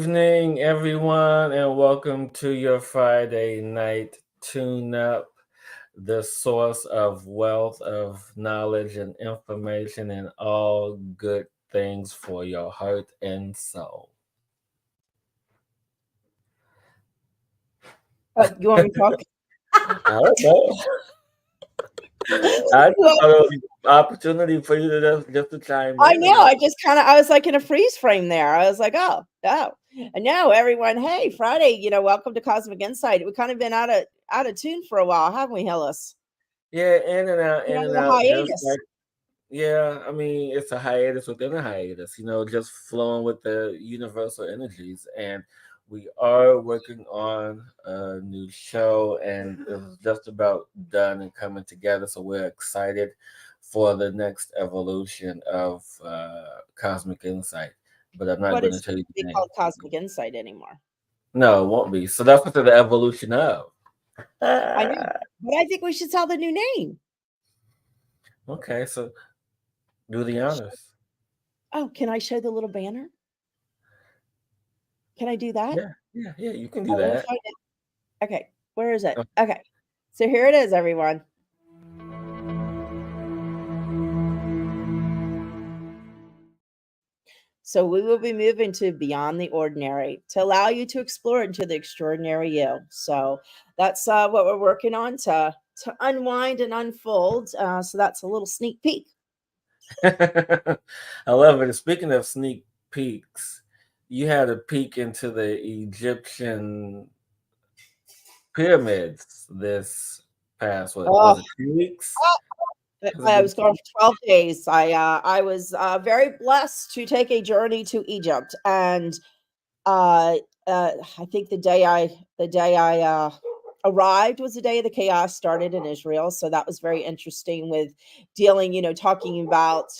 evening, everyone, and welcome to your Friday night tune up, the source of wealth of knowledge and information and all good things for your heart and soul. You want me to talk? I don't know. I just Well, thought it was an opportunity for you to just to chime I in know. and I just kind of, I was like in a freeze frame there. I was like, oh. And now everyone, hey, Friday, welcome to Cosmic Insight. We've kind of been out of tune for a while, haven't we, Hillis? yeah, in and The out, just hiatus. like yeah. I mean, it's a hiatus within a hiatus. Just flowing with the universal energies, and we are working on a new show, and it's just about done and coming together. So we're excited for the next evolution of Cosmic Insight. But I'm not What going to is tell you be the name. called Cosmic Insight anymore? No, it won't be. So that's what the evolution of. I know, but I think we should tell the new name. Okay, so do the honors. Oh, can I show the little banner? Can I do that? Yeah, you can do I want to that. find it. Okay, where is it? Okay, so here it is, everyone. So we will be moving to beyond the ordinary to allow you to explore into the extraordinary you. So that's what we're working on to unwind and unfold. So that's a little sneak peek. I love it. Speaking of sneak peeks, you had a peek into the Egyptian pyramids this past, what Oh, was it, 2 weeks? Has it I been was gone for 12 days. I was very blessed to take a journey to Egypt, and uh, I think the day I arrived was the day the chaos started in Israel. So that was very interesting with dealing, talking about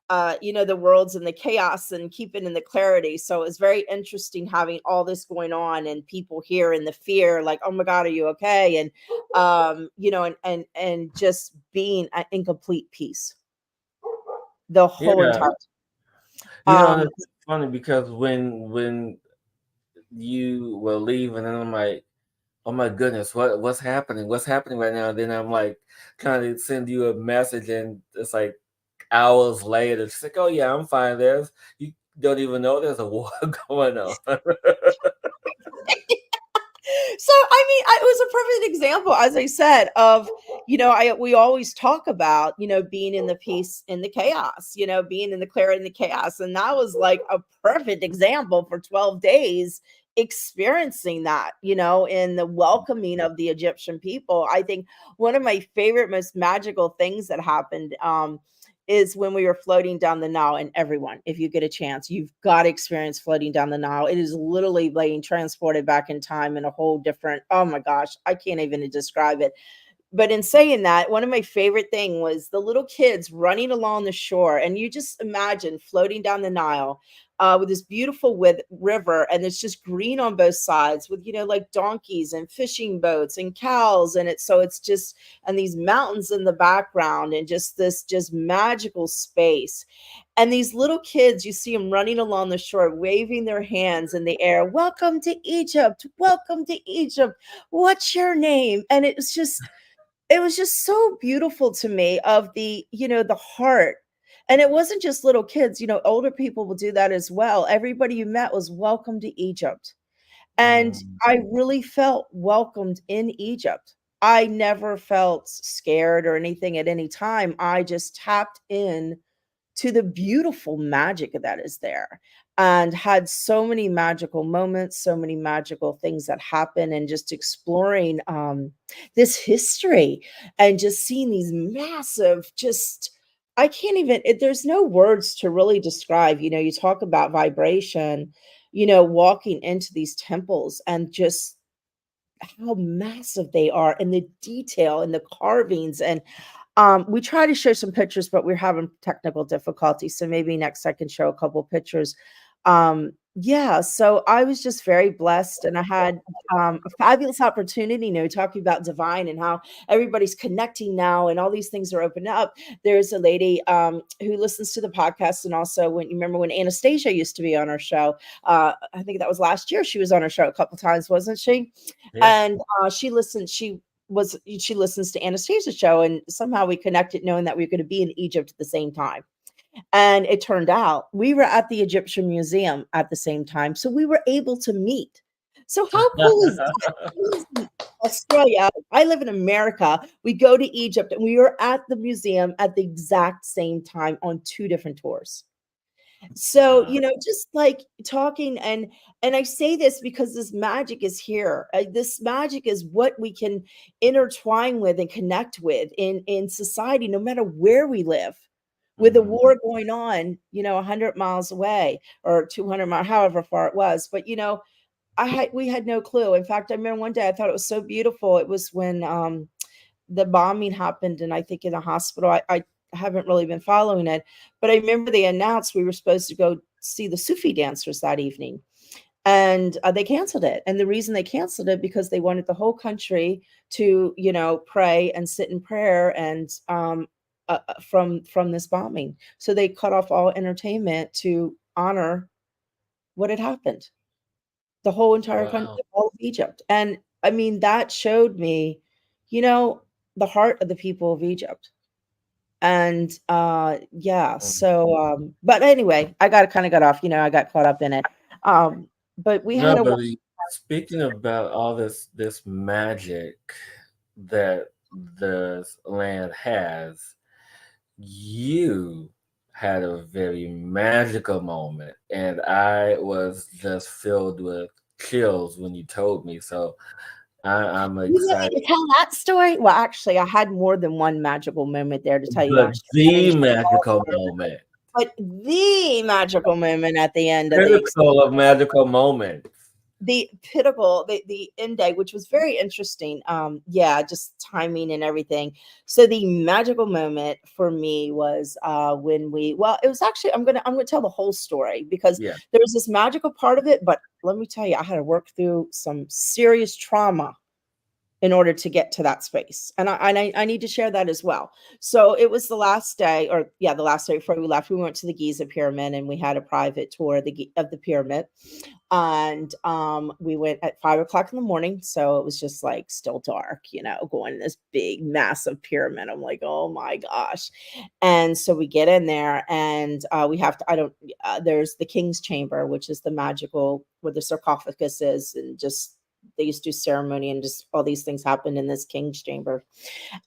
the worlds and the chaos and keeping in the clarity. So it was very interesting having all this going on and people here in the fear, like, oh my God, are you okay? And and just being in complete peace the whole Yeah, entire time. and it's funny because when you were leaving, and I'm like, oh my goodness, what's happening? What's happening right now? And then I'm like trying to send you a message, and it's like hours later. She's like, oh yeah, I'm fine. You don't even know there's a war going on. So I mean, it was a perfect example, as I said, of I we always talk about being in the peace in the chaos, being in the clarity in the chaos, and that was like a perfect example for 12 days experiencing that, in the welcoming of the Egyptian people. I think one of my favorite, most magical things that happened is when we were floating down the Nile. And everyone, if you get a chance, you've got to experience floating down the Nile. It is literally being transported back in time in a whole different, oh my gosh, I can't even describe it. But in saying that, one of my favorite thing was the little kids running along the shore, and you just imagine floating down the Nile with this beautiful river, and it's just green on both sides with like donkeys and fishing boats and cows, and it's just, and these mountains in the background, and just this just magical space. And these little kids, you see them running along the shore, waving their hands in the air. Welcome to Egypt. Welcome to Egypt. What's your name? And it was just so beautiful to me of the heart. And it wasn't just little kids, older people will do that as well. Everybody you met was welcome to Egypt. And Mm. I really felt welcomed in Egypt. I never felt scared or anything at any time. I just tapped in to the beautiful magic that is there, and had so many magical moments, so many magical things that happen, and just exploring this history, and just seeing these massive, just, I can't even there's no words to really describe. You talk about vibration, walking into these temples, and just how massive they are, and the detail and the carvings. And we try to show some pictures, but we're having technical difficulties. So maybe next I can show a couple pictures. yeah, so I was just very blessed, and I had a fabulous opportunity, talking about divine and how everybody's connecting now and all these things are opening up. There's a lady who listens to the podcast, and also, when you remember when Anastasia used to be on our show, I think that was last year. She was on our show a couple times, wasn't she? Yeah. And she listens to Anastasia's show, and somehow we connected, knowing that we were going to be in Egypt at the same time. And it turned out we were at the Egyptian Museum at the same time. So we were able to meet. So how cool is that? He lives in Australia. I live in America. We go to Egypt and we were at the museum at the exact same time on two different tours. So, Wow. just like talking, and I say this because this magic is here. This magic is what we can intertwine with and connect with in society, no matter where we live. With a Mhm. war going on, 100 miles away or 200 miles, however far it was. But, we had no clue. In fact, I remember one day I thought it was so beautiful. It was when the bombing happened, and I think in the hospital. I haven't really been following it, but I remember they announced we were supposed to go see the Sufi dancers that evening, and they canceled it. And the reason they canceled it, because they wanted the whole country to, pray and sit in prayer, and from this bombing. So they cut off all entertainment to honor what had happened. The whole entire country, Wow. all of Egypt. And I mean, that showed me, you know, the heart of the people of Egypt. And yeah, Mm. so but anyway, I got off, I got caught up in it. Um, but we had No, a but speaking about all this magic that the land has, you had a very magical moment, and I was just filled with chills when you told me. So I'm You want excited. me to tell that story? Well, actually, I had more than one magical moment there, to tell you, But actually. I'm gonna the share all magical of it. moment, But the magical moment at the end of critical of magical moments. the pinnacle, the end day, which was very interesting. Yeah, just timing and everything. So the magical moment for me was when it was actually, I'm gonna tell the whole story, because Yeah. there was this magical part of it, but let me tell you, I had to work through some serious trauma in order to get to that space. And I need to share that as well. So it was the last day, or yeah, the last day before we left. We went to the Giza pyramid, and we had a private tour of the pyramid. And we went at 5 o'clock in the morning, so it was just like still dark, going in this big massive pyramid. I'm like, oh my gosh. And so we get in there, and we have to, I don't there's the king's chamber, which is the magical, where the sarcophagus is, and just they used to do ceremony, and just all these things happened in this king's chamber.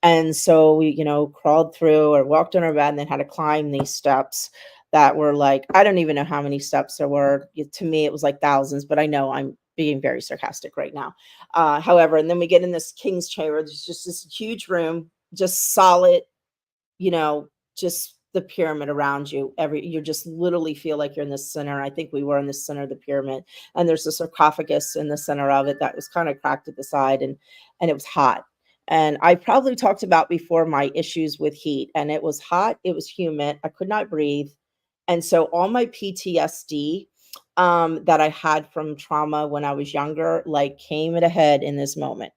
And so we, crawled through, or walked on our bed, and then had to climb these steps that were like, I don't even know how many steps there were. To me, it was like thousands, but I know I'm being very sarcastic right now. However, and then we get in this king's chamber. There's just this huge room, just solid, you know, just the pyramid around you. You just literally feel like you're in the center. I think we were in the center of the pyramid, and there's a sarcophagus in the center of it that was kind of cracked at the side, and it was hot. And I probably talked about before my issues with heat, and it was hot, it was humid, I could not breathe. And so all my PTSD that I had from trauma when I was younger, like, came at a head in this moment.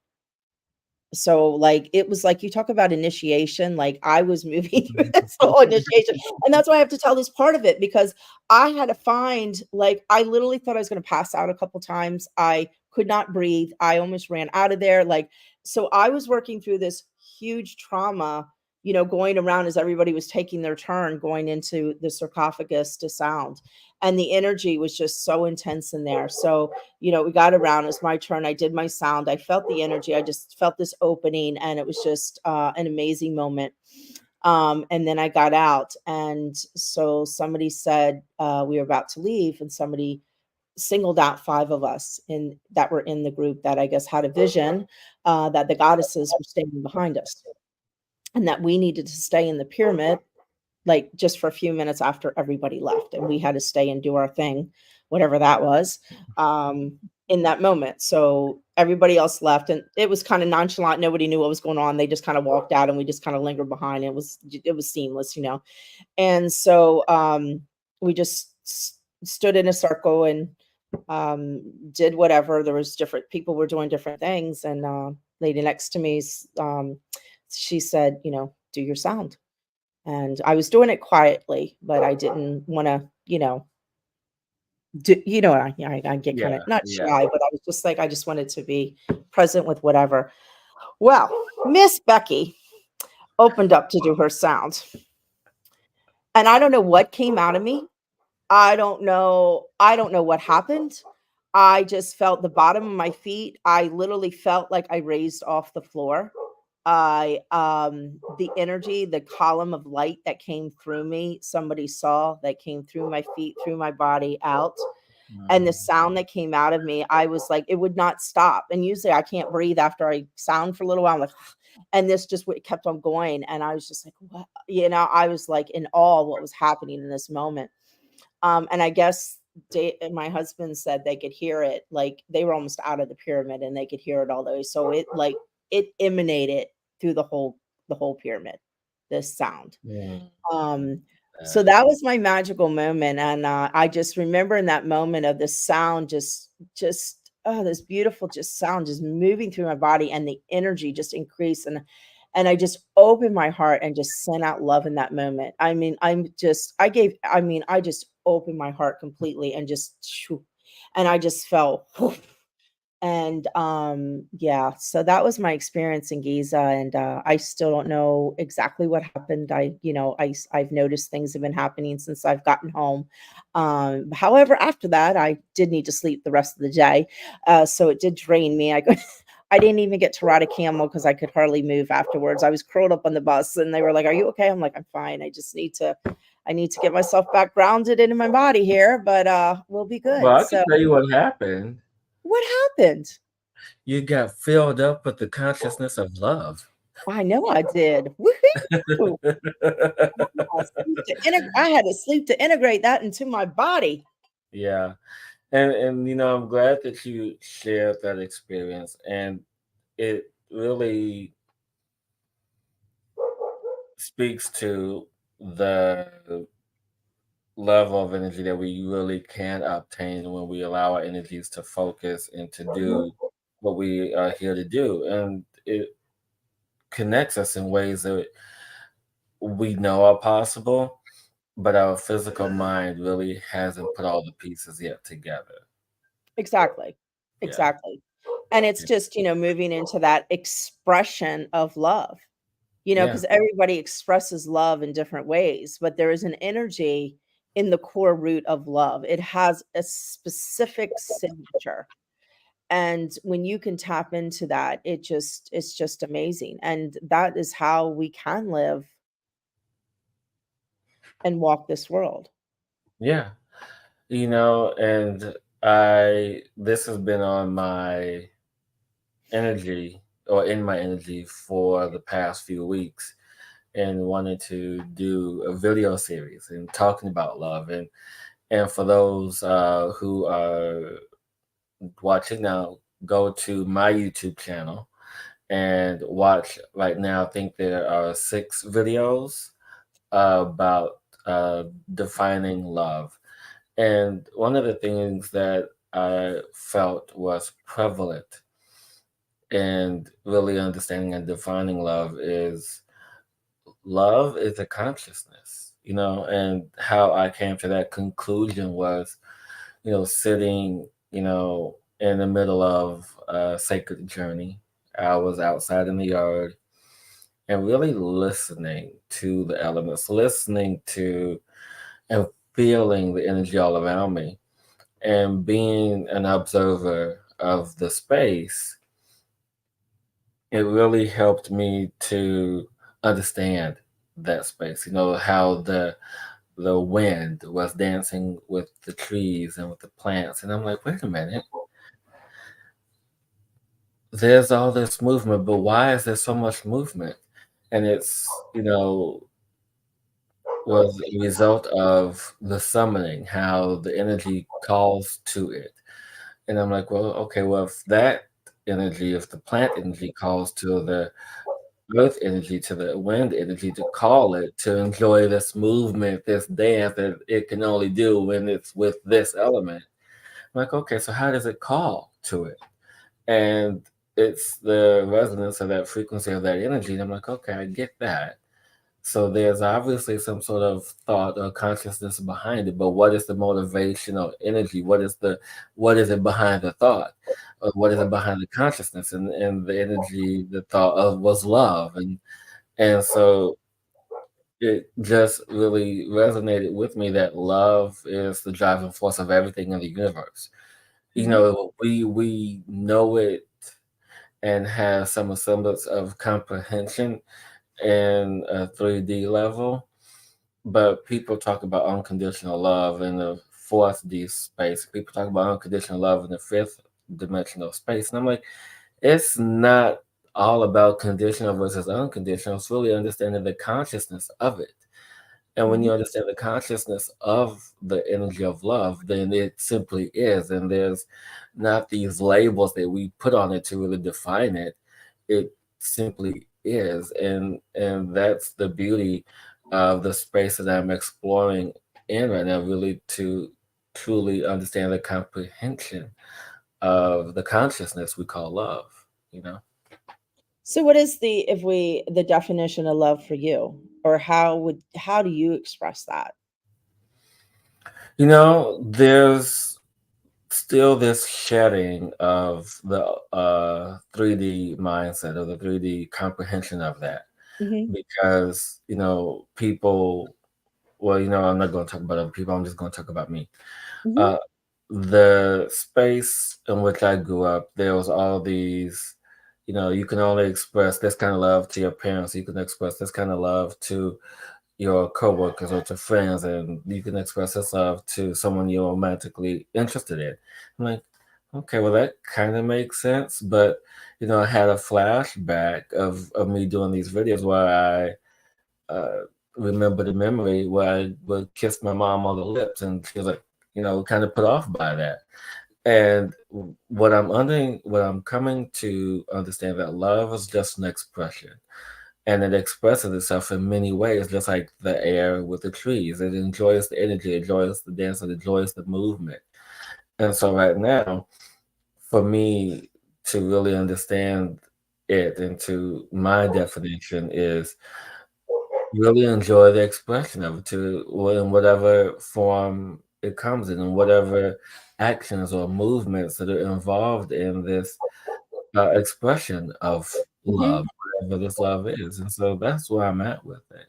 So, like, it was like, you talk about initiation, like, I was moving through this whole initiation, and that's why I have to tell this part of it, because I had to find, like, I literally thought I was gonna pass out a couple times. I could not breathe. I almost ran out of there, like, so I was working through this huge trauma, going around as everybody was taking their turn going into the sarcophagus to sound, and the energy was just so intense in there. So, we got around, it was my turn. I did my sound. I felt the energy. I just felt this opening, and it was just an amazing moment. And then I got out. And so somebody said we were about to leave, and somebody singled out five of us that were in the group that I guess had a vision that the goddesses were standing behind us, and that we needed to stay in the pyramid, like, just for a few minutes after everybody left, and we had to stay and do our thing, whatever that was, um, in that moment. So everybody else left, and it was kind of nonchalant. Nobody knew what was going on. They just kind of walked out, and we just kind of lingered behind. It was seamless. And so we just stood in a circle, and did whatever. There was different people were doing different things, and lady next to me, she said, do your sound. And I was doing it quietly, but I didn't want to, I get kind of Yeah, not yeah. shy, but I was just like, I just wanted to be present with whatever. Well, Miss Becky opened up to do her sound, and I don't know what came out of me. I don't know what happened. I just felt the bottom of my feet. I literally felt like I raised off the floor. The energy, the column of light that came through me, somebody saw that came through my feet, through my body, out. And the Mhm. sound that came out of me, I was like, it would not stop. And usually I can't breathe after I sound for a little while. I'm like, and this just kept on going. And I was just like, what? I was like in awe of what was happening in this moment. And I guess my husband said they could hear it, like they were almost out of the pyramid and they could hear it all the way. So it emanated through the whole pyramid, this sound. Mm, Um, so uh, that was my magical moment, and I just remember in that moment of the sound, just oh, this beautiful just sound just moving through my body, and the energy just increased, and I just opened my heart and just sent out love in that moment. I mean, I just opened my heart completely and just, shoo, and I just felt. And, yeah, so that was my experience in Giza, and, I still don't know exactly what happened. I've noticed things have been happening since I've gotten home. However, after that, I did need to sleep the rest of the day, so it did drain me. I didn't even get to ride a camel because I could hardly move afterwards. I was curled up on the bus, and they were like, "Are you okay?" I'm like, "I'm fine. I need to get myself back grounded into my body here, but, we'll be well, good." I can So, tell you what happened. what happened? You got filled up with the consciousness of love. I know I did. Woohoo! I had to sleep to integrate that into my body. Yeah. And I'm glad that you shared that experience, and it really speaks to the level of energy that we really can obtain when we allow our energies to focus and to do what we are here to do. And it connects us in ways that we know are possible, but our physical mind really hasn't put all the pieces yet together. Exactly. Yeah. Exactly. And it's Yeah. just, moving into that expression of love, Yeah. because everybody expresses love in different ways, but there is an energy in the core root of love. It has a specific signature. And when you can tap into that, it's just amazing. And that is how we can live and walk this world. Yeah. And this has been on my energy or in my energy for the past few weeks, and wanted to do a video series and talking about love. And for those who are watching now, go to my YouTube channel and watch right now. I think there are 6 videos about defining love. And one of the things that I felt was prevalent and really understanding and defining love is a consciousness, and how I came to that conclusion was, sitting, in the middle of a sacred journey. I was outside in the yard and really listening to the elements, listening to and feeling the energy all around me, and being an observer of the space. It really helped me to understand that space. How the wind was dancing with the trees and with the plants, and I'm like, wait a minute, there's all this movement, but why is there so much movement? And it's was a result of the summoning, how the energy calls to it. And I'm like, well, okay, well, if the plant energy calls to the earth energy, to the wind energy, to call it to enjoy this movement, this dance that it can only do when it's with this element. like, okay, so how does it call to it? And it's the resonance of that frequency of that energy. And I'm like, okay, I get that. So there's obviously some sort of thought or consciousness behind it, but what is the motivational energy? What is it behind the thought? Or what is it behind the consciousness? And the energy, the thought of was love. And so it just really resonated with me that love is the driving force of everything in the universe. You Mhm. know, we know it and have some semblance of comprehension in a 3D level, but people talk about unconditional love in the fourth D space. People talk about unconditional love in the fifth dimensional space. And I'm like, it's not all about conditional versus unconditional. It's really understanding the consciousness of it. And when Mhm. you understand the consciousness of the energy of love, then it simply is. And there's not these labels that we put on it to really define it. It simply is. And that's the beauty of the space that I'm exploring in right now, really to truly understand the comprehension of the consciousness we call love, you know? So what is the definition of love for you? Or how do you express that? There's still this shedding of the 3D mindset or the 3D comprehension of that Mhm. because people, well, I'm not going to talk about other people, I'm just going to talk about me. Mhm. uh the space in which I grew up, there was all these, you can only express this kind of love to your parents, you can express this kind of love to your coworkers or to friends, and you can express this love to someone you're romantically interested in. I'm like, okay, well that kind of makes sense, but I had a flashback of me doing these videos where I remember the memory where I would kiss my mom on the lips, and she was like, kind of put off by that. And what I'm coming to understand that love is just an expression, and it expresses itself in many ways, just like the air with the trees. It enjoys the energy, it enjoys the dance, it enjoys the movement. And so right now, for me to really understand it, and to my definition is really enjoy the expression of it to in whatever form it comes in, and whatever actions or movements that are involved in this expression of Mhm. love, whatever this love is. And so that's where I'm at with it.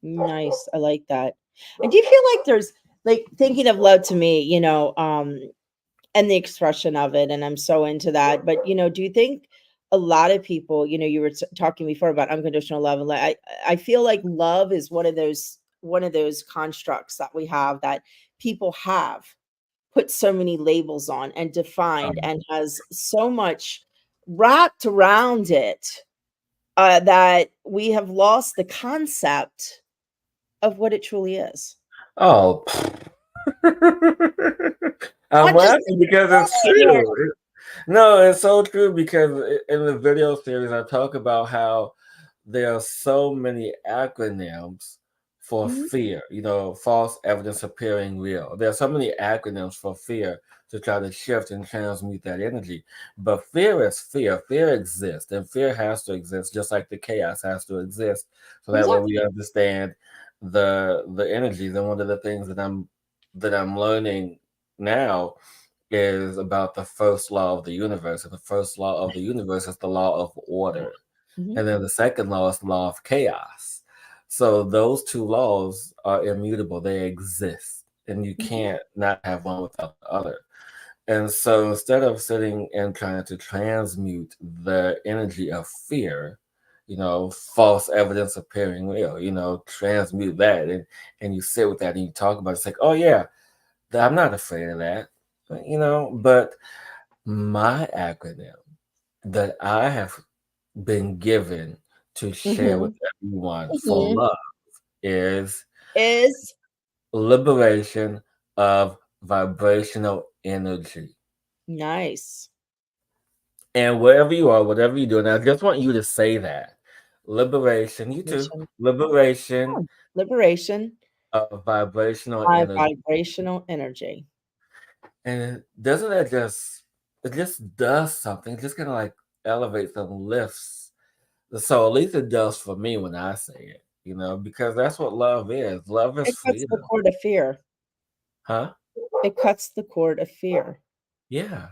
Nice. I like that. And do you feel like there's like thinking of love to me, and the expression of it, and I'm so into that. But do you think a lot of people, you were talking before about unconditional love, and I feel like love is one of those constructs that we have that people have put so many labels on and defined Um, and has so much wrapped around it that we have lost the concept of what it truly is. oh, I'm I'm just laughing because it's saying. true. No, it's so true because in the video series, I talk about how there are so many acronyms for Mhm, fear, false evidence appearing real. There are so many acronyms for fear to try to shift and transmute that energy. But fear is fear. Fear exists, and fear has to exist just like the chaos has to exist. So that way we exactly. understand the energies. And one of the things that I'm learning now is about the first law of the universe. And the first law of the universe is the law of order. Mhm, And then the second law is the law of chaos. So those two laws are immutable, they exist. And you mhm, can't not have one without the other. And so instead of sitting and trying to transmute the energy of fear, false evidence appearing real, transmute that, and you sit with that and you talk about it. It's like, oh yeah, I'm not afraid of that. But my acronym that I have been given to share with mhm, everyone for mhm. love is Is liberation of vibrational energy. nice. And wherever you are, whatever you do, and I just want you to say that. Liberation, you too. Liberation. Liberation Oh, liberation of vibrational by energy. vibrational energy. And doesn't that just, it just does something. It just kind of like elevates and lifts the soul. At least it does for me when I say it, because that's what love is. Love is It cuts the freedom. cord of fear. Huh? It cuts the cord of fear. Yeah.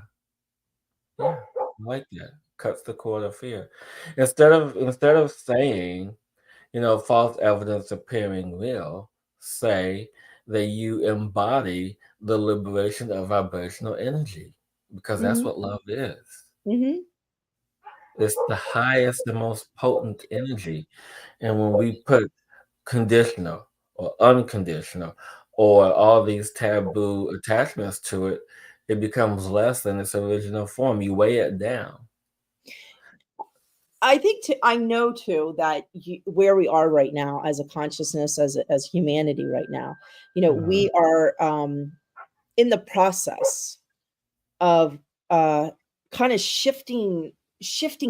Yeah. I like that. Cuts the cord of fear. Instead of saying, false evidence appearing real, say that you embody the liberation of vibrational energy, because that's Mhm, what love is. mhm. It's the highest and most potent energy. And when we put conditional or unconditional or all these taboo attachments to it, it becomes less than its original form. You weigh it down. I think I know too that where we are right now as a consciousness, as humanity right now, Mhm. we are in the process of uh, kind of shifting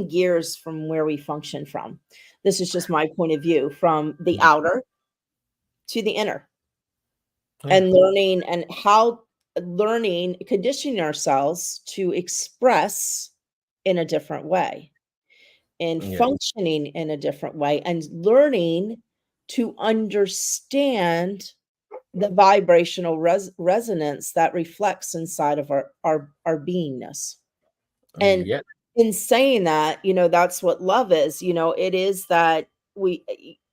gears from where we function from. This is just my point of view, from the Yeah. outer to the inner, Yeah. and learning, conditioning ourselves to express in a different way and Yeah. functioning in a different way and learning to understand the vibrational resonance that reflects inside of our beingness. And Yeah. in saying that, that's what love is. It is that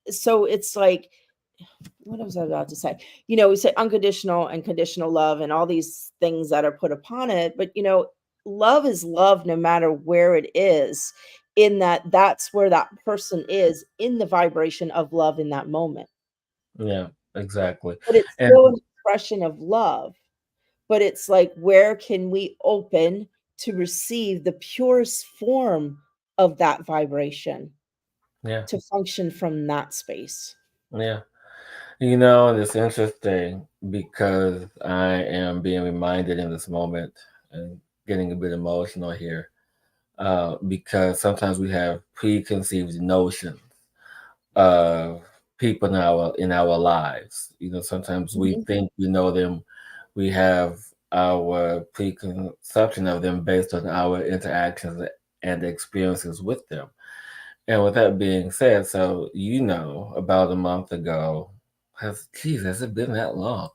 so it's like, what was I about to say? We say unconditional and conditional love and all these things that are put upon it, but love is love no matter where it is, in that's where that person is in the vibration of love in that moment. Yeah. Exactly. But it's And still an expression of love. But it's like, where can we open to receive the purest form of that vibration yeah. to function from that space? Yeah. And it's interesting because I am being reminded in this moment and getting a bit emotional here, because sometimes we have preconceived notions of people in our lives. Sometimes we Mhm, think we know them. We have our preconception of them based on our interactions and experiences with them. And with that being said, so about a month ago, has it been that long?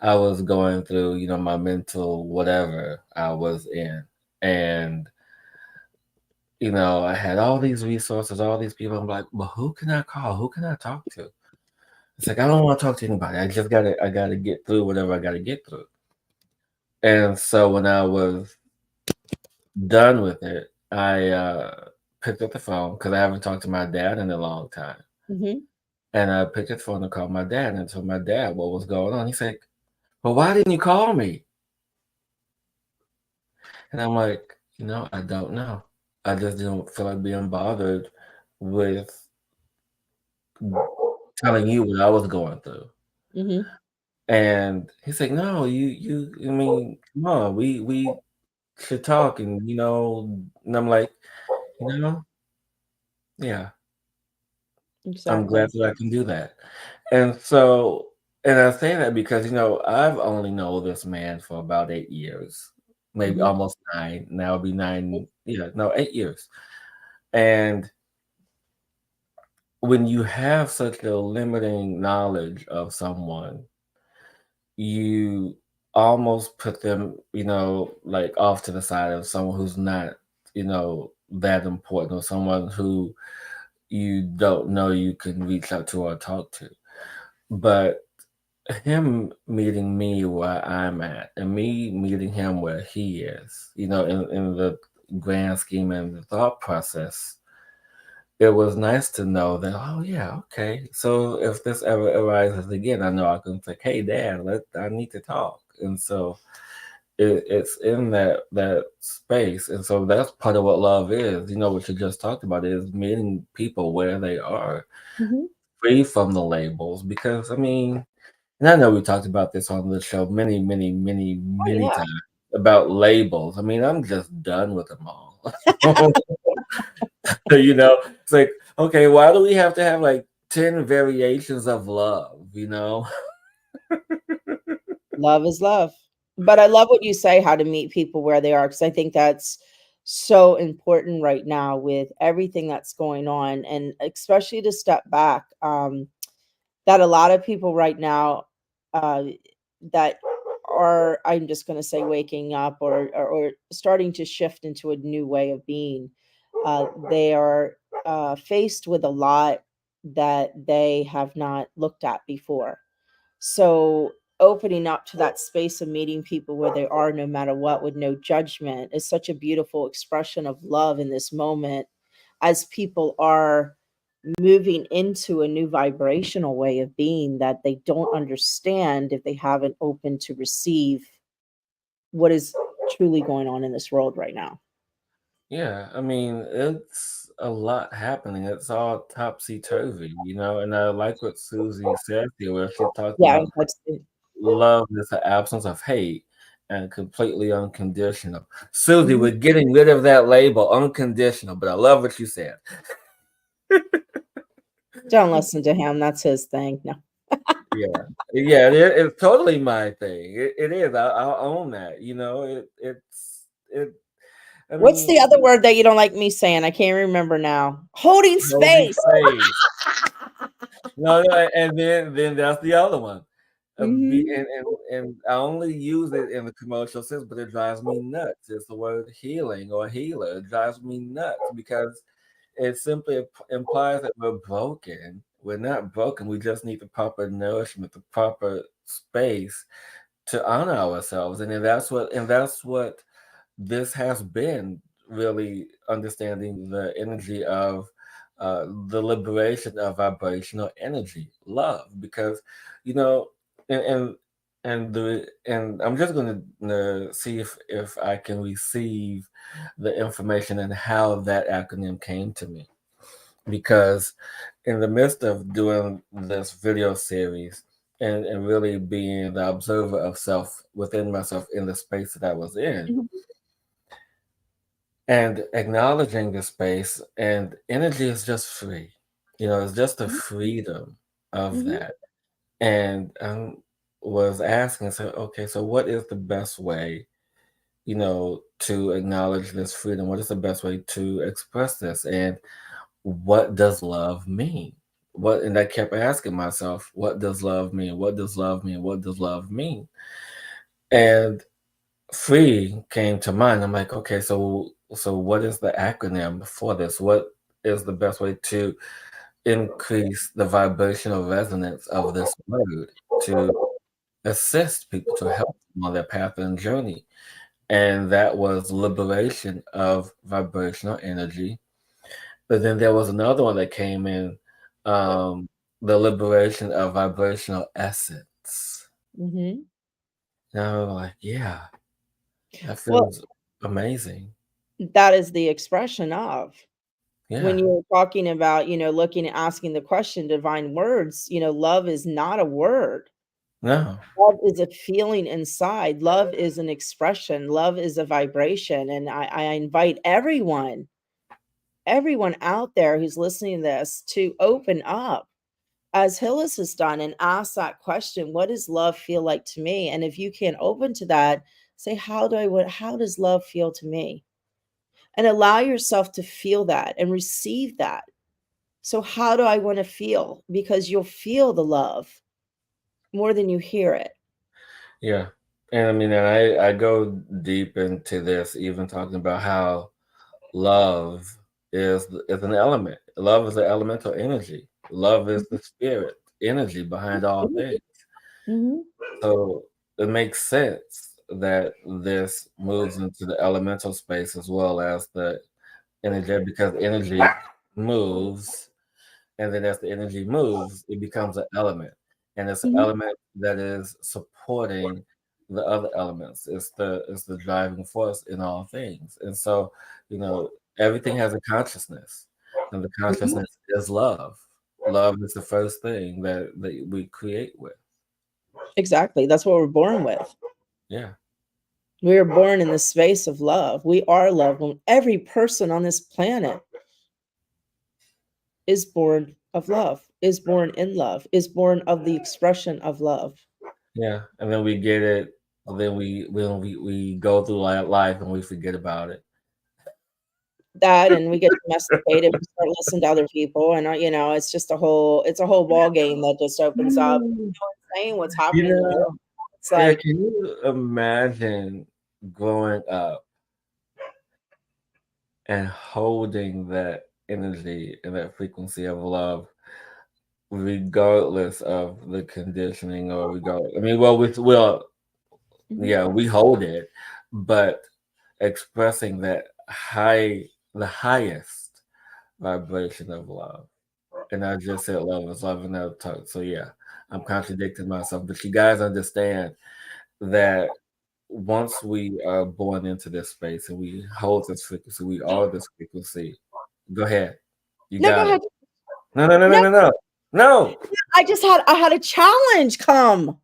I was going through, my mental whatever I was in. And, I had all these resources, all these people. I'm like, well, who can I call? Who can I talk to? It's like I don't want to talk to anybody. I gotta get through whatever I gotta get through. And so when I was done with it, I picked up the phone because I haven't talked to my dad in a long time. mhm. And I picked up the phone to call my dad and told my dad what was going on. He's like, well, why didn't you call me? And I'm like, I don't know. I just didn't feel like being bothered with telling you what I was going through. Mhm. And he's like, no, I mean, come on, we should talk. And I'm like, you know, yeah, I'm glad Exactly. that I can do that. And so, and I say that because, I've only known this man for about 8 years, maybe Mhm. almost nine. Now it'll be nine, yeah, no, 8 years. And when you have such a limiting knowledge of someone, you almost put them, like off to the side of someone who's not, that important, or someone who you don't know you can reach out to or talk to. But him meeting me where I'm at and me meeting him where he is, in the grand scheme and the thought process, it was nice to know that, oh yeah, okay. So if this ever arises again, I know I can say, hey dad, I need to talk. And so it's in that space. And so that's part of what love is. What you just talked about is meeting people where they are, Mhm. free from the labels. Because I mean, and I know we talked about this on the show many, many, many, Oh, many yeah. times about labels. I mean, I'm just done with them all. It's like, okay, why do we have to have like 10 variations of love? Love is love. But I love what you say, how to meet people where they are, because I think that's so important right now with everything that's going on, and especially to step back. That a lot of people right now, uh, that are, I'm just going to say, waking up, or starting to shift into a new way of being. They are faced with a lot that they have not looked at before. So opening up to that space of meeting people where they are, no matter what, with no judgment, is such a beautiful expression of love in this moment, as people are moving into a new vibrational way of being that they don't understand if they haven't opened to receive what is truly going on in this world right now. Yeah, I mean, it's a lot happening. It's all topsy-turvy, and I like what Susie said here, where she talked Yeah, about that's it. love is the absence of hate and completely unconditional. Susie, Mhm. we're getting rid of that label, unconditional, but I love what you said. Don't listen to him. That's his thing. No. Yeah. Yeah, it's totally my thing. It is. I'll own that. It. I What's mean, the other word that you don't like me saying? I can't remember now. Holding holding space. space. No, no, and then that's the other one. Hmm. And I only use it in the commercial sense, but it drives me nuts. It's the word healing or healer. It drives me nuts because it simply implies that we're broken. We're not broken. We just need the proper nourishment, the proper space to honor ourselves. And that's what this has been, really understanding the energy of the liberation of vibrational energy, love, because you know, and and I'm just going to see if I can receive the information and how that acronym came to me, because in the midst of doing this video series and really being the observer of self within myself in the space that I was in, and acknowledging the space, and energy is just free, it's just the freedom of Hmm. that. And was asking, so okay, so what is the best way, to acknowledge this freedom? What is the best way to express this? And what does love mean? And I kept asking myself, what does love mean? What does love mean? What does love mean? And free came to mind. I'm like, okay, so what is the acronym for this? What is the best way to increase the vibrational resonance of this word, to assist people, to help them on their path and journey? And that was liberation of vibrational energy. But then there was another one that came in, um, the liberation of vibrational essence. Hmm. And I was like, yeah, that Well, feels amazing. that is the expression of, when Yeah. you're talking about, looking and asking the question, divine words, love is not a word. No. Love is a feeling inside. Love is an expression. Love is a vibration. And I invite everyone out there who's listening to this to open up, as Hillis has done, and ask that question: what does love feel like to me? And if you can't open to that, say, how does love feel to me? And allow yourself to feel that and receive that. So how do I want to feel? Because you'll feel the love more than you hear it. Yeah. And I mean, and I go deep into this, even talking about how love is an element. Love is an elemental energy. Love is the spirit energy behind all things. Mhm. So it makes sense that this moves into the elemental space as well as the energy, because energy moves, and then as the energy moves, it becomes an element, and it's an Mhm. element that is supporting the other elements. It's the driving force in all things, and so you know everything has a consciousness, and the Mhm. consciousness is love. Love is the first thing that we create with. Exactly. That's what we're born with. Yeah, We are born in the space of love. We are love. When every person on this planet is born of love, is born in love, is born of the expression of love. yeah, and then we get it then we go through life and we forget about it. That and we get domesticated, we start listening to other people, and, it's just it's a whole ball game that just opens up. Mm. Saying what's You happening in the world. know, It's yeah, like, can you imagine growing up and holding that energy and that frequency of love, regardless of the conditioning or regard? I mean, mhm. yeah, we hold it, but expressing that the highest vibration of love. And I just said love is love and never talk. So yeah, I'm contradicting myself. But you guys understand that once we are born into this space and we hold this frequency, we are this frequency. Go ahead. You No, go got it. ahead. No, no, no, no, No, no, no. No. I had a challenge come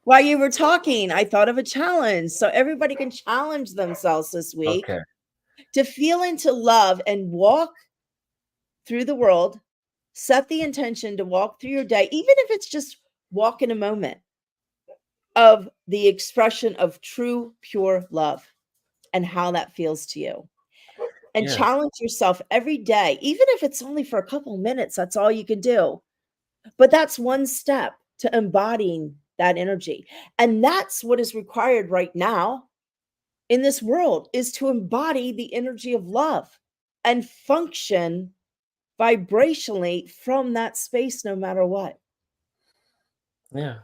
while you were talking. I thought of a challenge. So everybody can challenge themselves this week Okay. to feel into love and walk through the world, set the intention to walk through your day, even if it's just walk in a moment of the expression of true, pure love and how that feels to you. And Yes. challenge yourself every day, even if it's only for a couple minutes, that's all you can do. But that's one step to embodying that energy. And that's what is required right now in this world is to embody the energy of love and function vibrationally from that space no matter what. Yeah.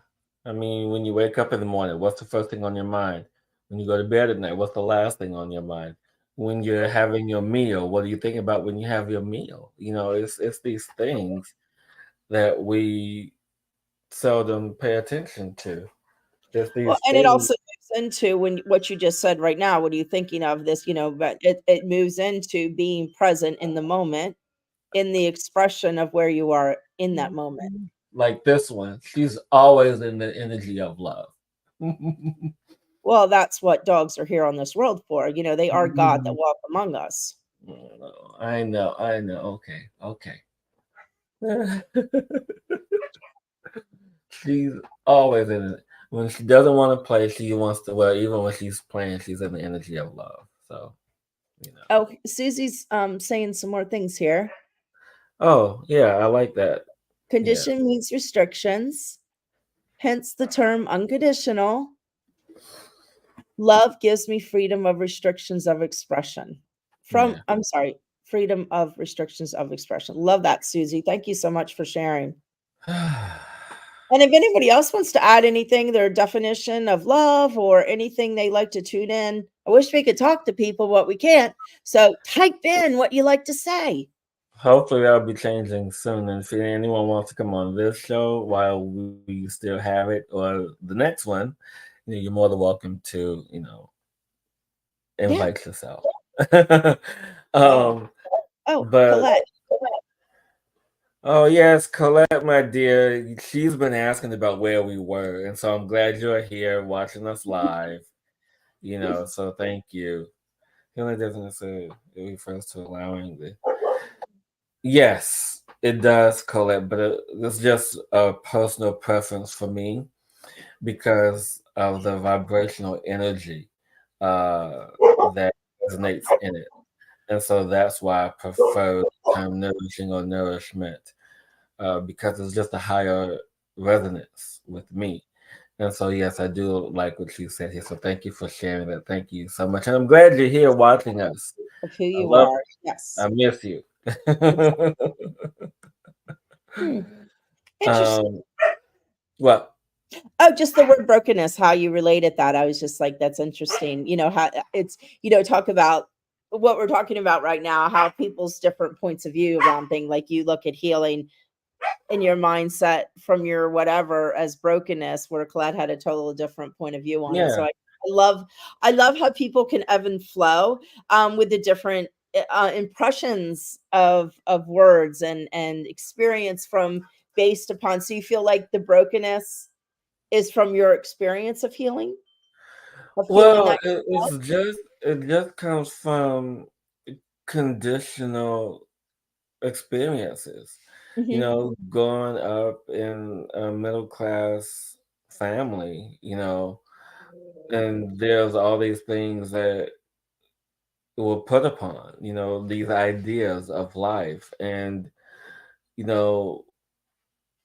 I mean, when you wake up in the morning, what's the first thing on your mind? When you go to bed at night, what's the last thing on your mind? When you're having your meal, what do you think about when you have your meal? It's these things that we seldom pay attention to. There's Well, these and it things. also moves into when what you just said right now. What are you thinking of this? But it moves into being present in the moment, in the expression of where you are in that moment. Like this one, she's always in the energy of love. Well, that's what dogs are here on this world for. They are God that walk among us. I know, I know. Okay, okay. She's always in it. When she doesn't want to play, she wants to. Well, even when she's playing, she's in the energy of love. So, you know. Oh, Susie's saying some more things here. Oh, yeah, I like that. Yeah. Condition means restrictions, hence the term unconditional. Love gives me freedom of restrictions of expression. Yeah. I'm sorry, freedom of restrictions of expression. Love that, Susie. Thank you so much for sharing. And if anybody else wants to add anything, their definition of love or anything they like to tune in, I wish we could talk to people, but we can't. So type in what you like to say. Hopefully that'll be changing soon. And if anyone wants to come on this show while we still have it, or the next one, you're more than welcome to, Yeah. invite yourself. Oh, um, oh, but Colette. oh yes, Colette, my dear, she's been asking about where we were, and so I'm glad you're here watching us live. So thank you. Healing doesn't necessarily it refers to allowing the. Yes, it does, Colette, but it's just a personal preference for me because of the vibrational energy that resonates in it. And so that's why I prefer the term nourishing or nourishment because it's just a higher resonance with me. And so, yes, I do like what you said here. So, thank you for sharing that. Thank you so much. And I'm glad you're here watching us. Of who I you love are. I Yes. miss you. Hmm. Interesting. um, well, Oh, just the word brokenness, how you related that. I was just like, that's interesting. How it's, talk about what we're talking about right now, how people's different points of view around things. Like you look at healing in your mindset from your whatever as brokenness, where Colette had a total different point of view on it. So yeah. I love how people can ebb and flow with the different impressions of words and experience from based upon. So you feel like the brokenness is from your experience of healing Well, that it just comes from conditional experiences. hmm Growing up in a middle class family, and there's all these things that were put upon, these ideas of life. And, you know,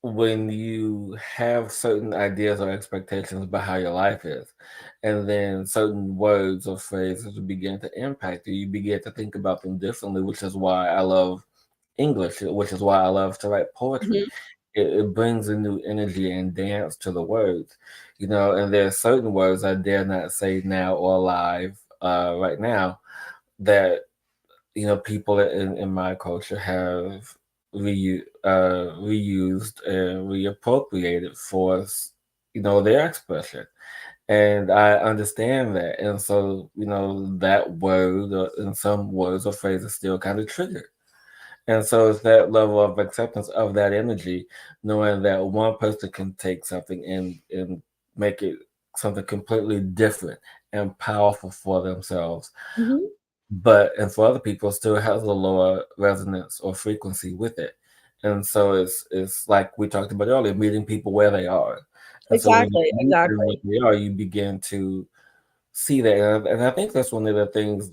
when you have certain ideas or expectations about how your life is, and then certain words or phrases begin to impact you, you begin to think about them differently, which is why I love English, which is why I love to write poetry. Mhm. It brings a new energy and dance to the words, and there are certain words I dare not say now or live right now that people in my culture have reused and reappropriated for their expression, and I understand that, and so that word and some words or phrases still kind of trigger, and so it's that level of acceptance of that energy, knowing that one person can take something and make it something completely different and powerful for themselves, Mhm. but and for other people still has a lower resonance or frequency with it. And so it's like we talked about earlier, meeting people where they are. And so when you Exactly, meet them where exactly. they are, you begin to see that. And I think that's one of the things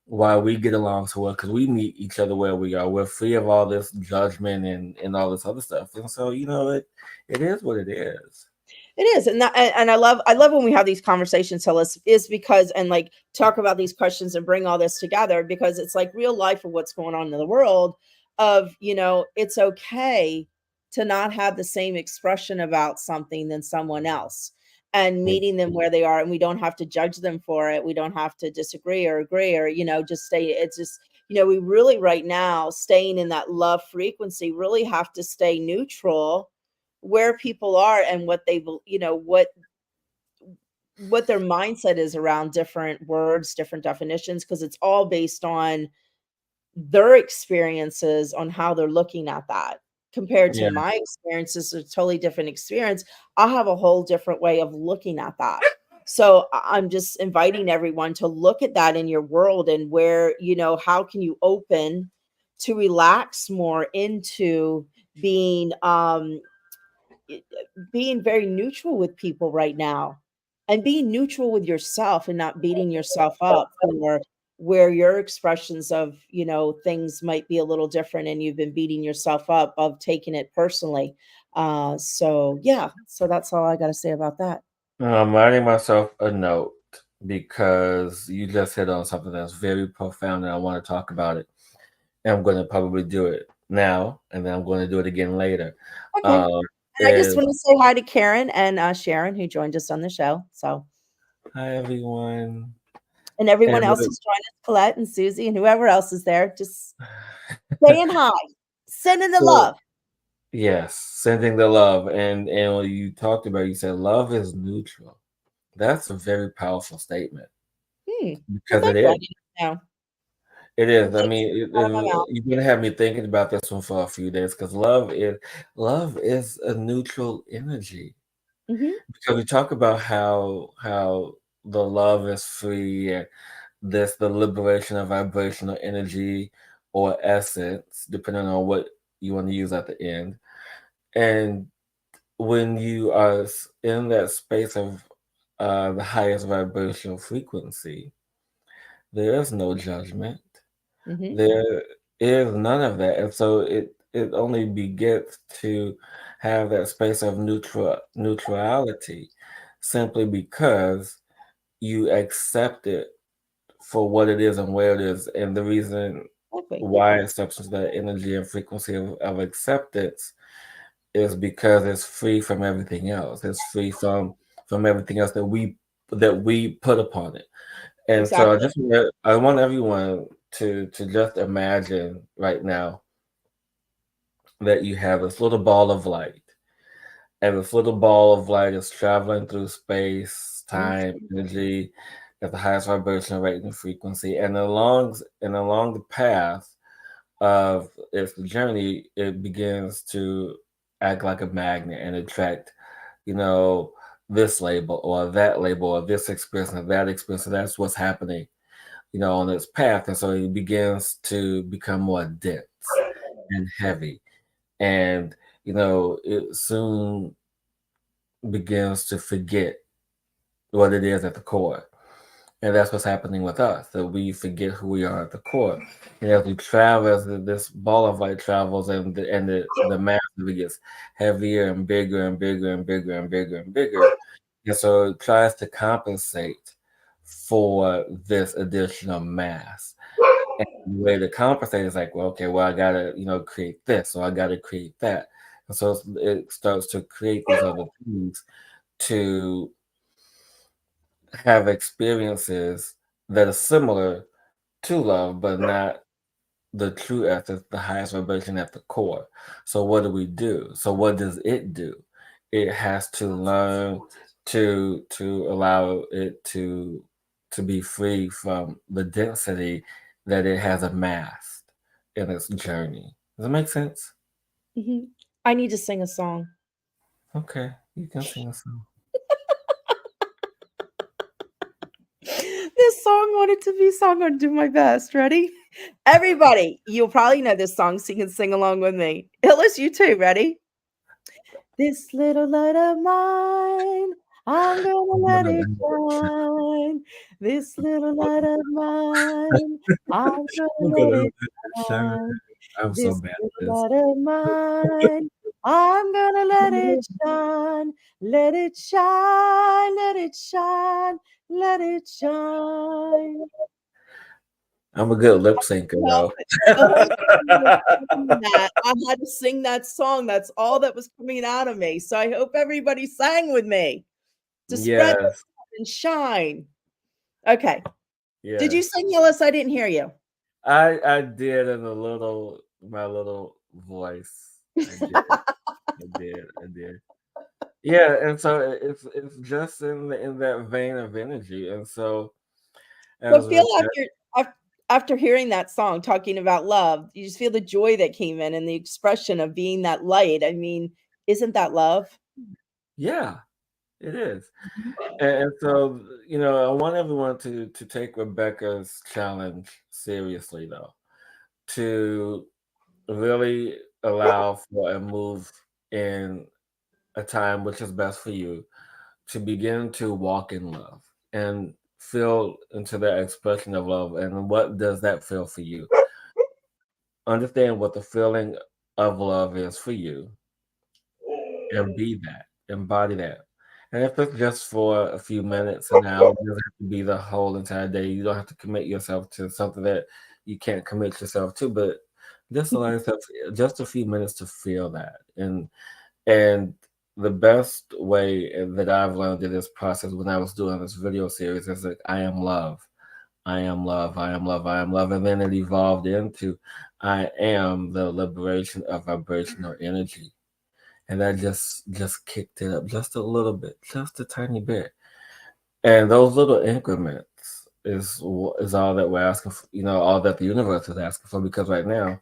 why we get along so well, because we meet each other where we are. We're free of all this judgment and all this other stuff. And so, it is what it is. It is, and I love when we have these conversations, Hillis, is because and like talk about these questions and bring all this together because it's like real life of what's going on in the world. Of it's okay to not have the same expression about something than someone else, and meeting them where they are, and we don't have to judge them for it. We don't have to disagree or agree or just stay. It's just we really right now staying in that love frequency really have to stay neutral where people are and what they what their mindset is around different words, different definitions, because it's all based on their experiences on how they're looking at that compared to Yeah. my experiences, a totally different experience. I have a whole different way of looking at that. So I'm just inviting everyone to look at that in your world and where, how can you open to relax more into being being very neutral with people right now and being neutral with yourself and not beating yourself up for where your expressions of things might be a little different and you've been beating yourself up of taking it personally. So yeah, so that's all I got to say about that. I'm writing myself a note because you just hit on something that's very profound and I want to talk about it. And I'm going to probably do it now, and then I'm going to do it again later. Okay, Um, and I just is want to say hi to Karen and Sharon who joined us on the show. So Hi everyone. and everyone And else who's joined us, Colette and Susie and whoever else is there, just saying hi, sending the so love. yes, sending the love, and when you talked about, you said love is neutral. That's a very powerful statement Well, because it thank you. I is. didn't know. It It is. I takes mean, it out of my mouth. you're gonna have me thinking about this one for a few days because love is a neutral energy. Mhm. Because we talk about how the love is free and this the liberation of vibrational energy or essence, depending on what you want to use at the end. And when you are in that space of the highest vibrational frequency, there is no judgment. Mhm. There is none of that, and so it only begets to have that space of neutrality, simply because you accept it for what it is and where it is. And the reason Exactly. why it steps into that energy and frequency of acceptance is because it's free from everything else. It's free from everything else that we put upon it. And so Exactly. I want everyone to just imagine right now that you have this little ball of light, and this little ball of light is traveling through space, time, Mhm. energy at the highest vibration rate and frequency, and along the path of its journey, it begins to act like a magnet and attract, you know, this label or that label or this experience or that experience. So that's what's happening, on its path. And so it begins to become more dense and heavy. And, it soon begins to forget what it is at the core. And that's what's happening with us, that we forget who we are at the core. And as we travel, as this ball of light travels and the mass of it gets heavier and bigger and bigger and bigger and bigger and bigger. And so it tries to compensate for this additional mass. And the way to compensate is like, well, okay, well, I gotta, create this, so I gotta create that. And so it starts to create these other things to have experiences that are similar to love, but not the true essence, the highest vibration at the core. So what do we do? So what does it do? It has to learn to allow it to be free from the density that it has amassed in its journey. Does that make sense? Mhm. I need to sing a song. Okay, you can sing a song. This song wanted to be sung. I'm gonna do my best. Ready? Everybody, you'll probably know this song, so you can sing along with me. Hillis, you too. Ready? This little light of mine, I'm gonna let it shine. This little light of mine, I'm gonna I'm let gonna let it it shine. shine. I'm so This bad at little this. light of mine, I'm gonna let it shine. Let it shine, let it shine, let it shine. I'm a good lip I syncer couldn't help though. it. The whole time I was singing that, I had to sing that song. That's all that was coming out of me. So I hope everybody sang with me to spread the Yes, love and shine. Okay. Did you yes. sing, Hillis? I didn't hear you. I did in a little my little voice. I did. I did. Yeah, and so it's just in that vein of energy. And so So as feel Rebecca, after hearing that song talking about love, you just feel the joy that came in and the expression of being that light. I mean, isn't that love? yeah, it is. And so I want everyone to take Rebecca's challenge seriously though. To really allow for a move in a time which is best for you to begin to walk in love and feel into that expression of love. And what does that feel for you? Understand what the feeling of love is for you and be that, embody that. And if it's just for a few minutes, an hour, it doesn't have to be the whole entire day. You don't have to commit yourself to something that you can't commit yourself to, but just allow yourself just a few minutes to feel that. And the best way that I've learned in this process when I was doing this video series is like, I am love. I am love. I am love. I am love. And then it evolved into I am the liberation of vibrational energy. And that just kicked it up just a little bit, just a tiny bit. And those little increments is all that we're asking for, all that the universe is asking for, because right now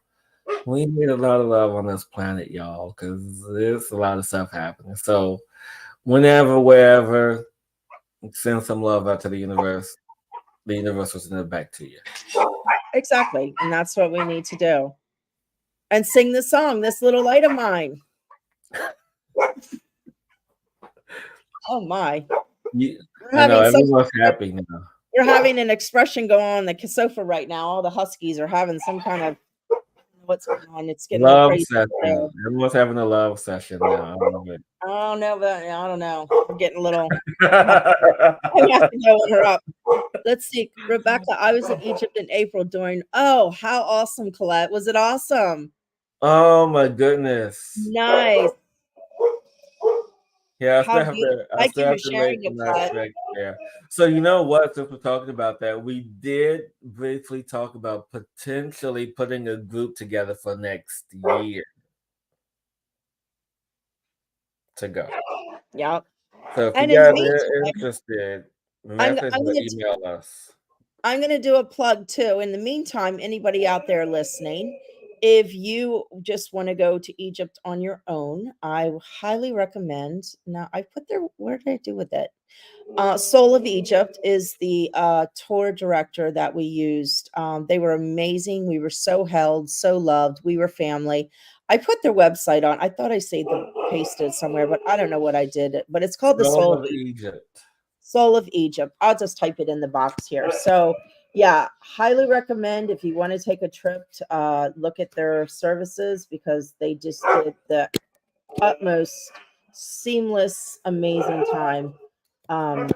we need a lot of love on this planet, y'all, because there's a lot of stuff happening. So whenever, wherever, send some love out to the universe. The universe will send it back to you. Exactly. And that's what we need to do. And sing the song, This Little Light of Mine. Oh my. You, We're I know having such everyone's happy now. we're having an expression go on the sofa right now. All the huskies are having some kind of what's going on. It's getting all Love crazy there. session. Everyone's having a love session now. I love it. I don't know, but I don't know. We're getting a little. I have to go interrupt. Let's see, Rebecca. I was in Egypt in April during. Oh, how awesome, Colette! Was it awesome? Oh my goodness. Nice. Yeah, I How still have beautiful. to I Thank still you for have to make sharing it, my Colette. trek there. So you know what, since we're talking about that, we did briefly talk about potentially putting a group together for next year to go. Yep. So if you And in the guys are meantime, interested, I'm message I'm or gonna email us. I'm going to do a plug too. In the meantime, anybody out there listening, if you just want to go to Egypt on your own, I highly recommend. Now, I put there, where did I do with it? Soul of Egypt is the tour director that we used. They were amazing. We were so held, so loved. We were family. I put their website on. I thought I saved them, pasted it somewhere, but I don't know what I did. But it's called the Soul Soul of of Egypt. Soul of Egypt. I'll just type it in the box here. So yeah, highly recommend if you want to take a trip to look at their services, because they just did the utmost seamless, amazing time. Um,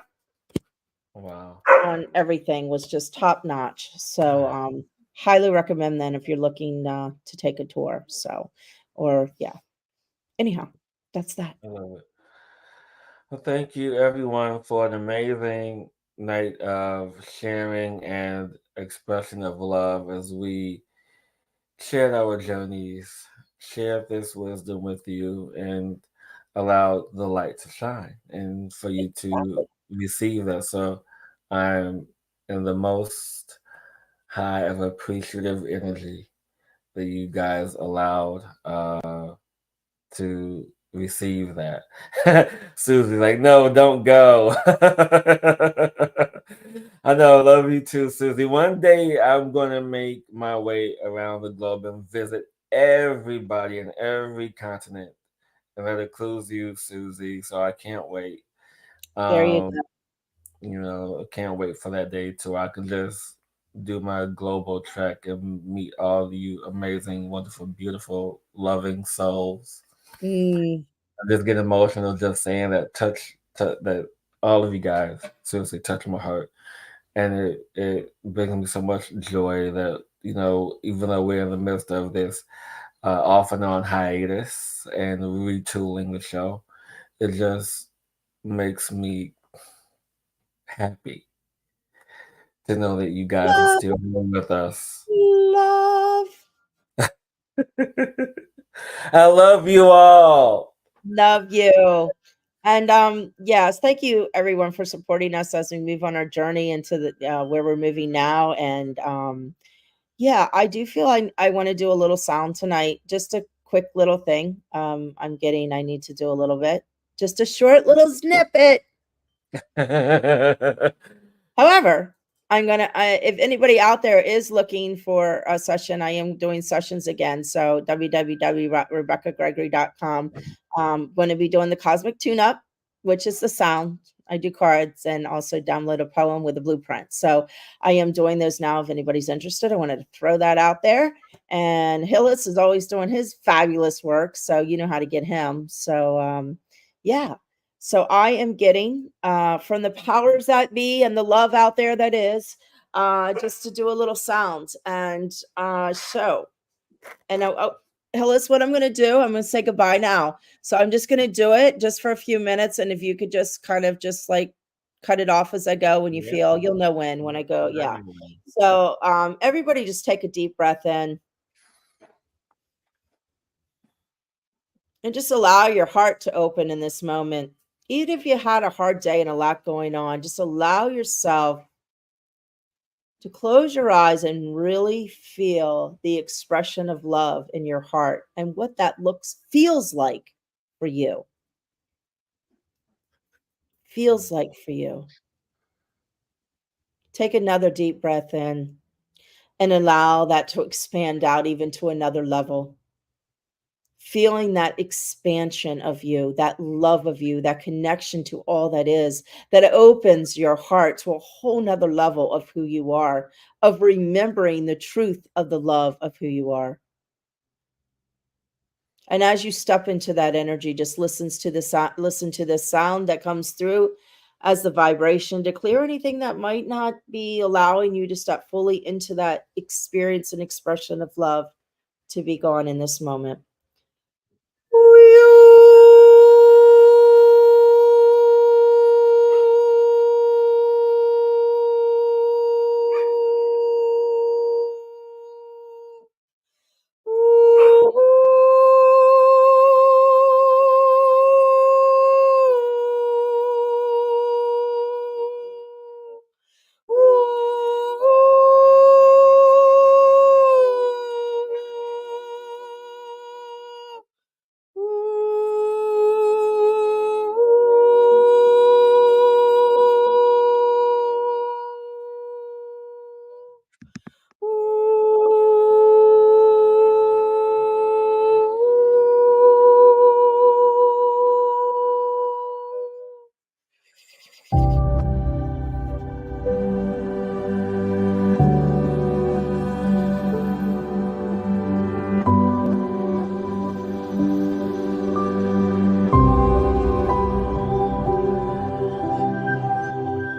Wow. on everything was just top notch. So highly recommend then if you're looking to take a tour. So, or yeah. Anyhow, that's that. I love it. Well, thank you everyone for an amazing night of sharing and expression of love as we shared our journeys, shared this wisdom with you, and allowed the light to shine and for you to Exactly. receive that. So I'm in the most high of appreciative energy that you guys allowed to receive that. Susie's like, no, don't go. I know, love you too, Susie. One day I'm gonna make my way around the globe and visit everybody in every continent. And that includes you, Susie. So I can't wait. There you Um, go. I can't wait for that day too. I can just do my global trek and meet all of you amazing, wonderful, beautiful, loving souls. Mm, I just get emotional just saying that. That all of you guys seriously touch my heart, and it brings me so much joy that even though we're in the midst of this off and on hiatus and retooling the show, it just makes me happy to know that you guys are love, still here with us. love, I love you all. love you. And yes, thank you everyone for supporting us as we move on our journey into the where we're moving now. And yeah, I do feel I want to do a little sound tonight. Just a quick little thing. I need to do a little bit. Just a short little snippet. However, if anybody out there is looking for a session, I am doing sessions again. So www.RebeckaGregory.com. Going to be doing the cosmic tune up, which is the sound. I do cards and also download a poem with a blueprint. So I am doing those now. If anybody's interested, I wanted to throw that out there. And Hillis is always doing his fabulous work. So you know how to get him. So yeah. So I am getting from the powers that be and the love out there that is, just to do a little sound. And oh, Hillis, what I'm going to do, I'm going to say goodbye now. So I'm just going to do it just for a few minutes. And if you could just kind of just like cut it off as I go when you Yeah, feel, you'll know when I go. Yeah. ready. So everybody just take a deep breath in and just allow your heart to open in this moment. Even if you had a hard day and a lot going on, just allow yourself to close your eyes and really feel the expression of love in your heart and what that feels like for you. Feels like for you. Take another deep breath in and allow that to expand out even to another level. Feeling that expansion of you, that love of you, that connection to all that is, that opens your heart to a whole nother level of who you are, of remembering the truth of the love of who you are. And as you step into that energy, just listen to the sound that comes through as the vibration to clear anything that might not be allowing you to step fully into that experience and expression of love to be gone in this moment.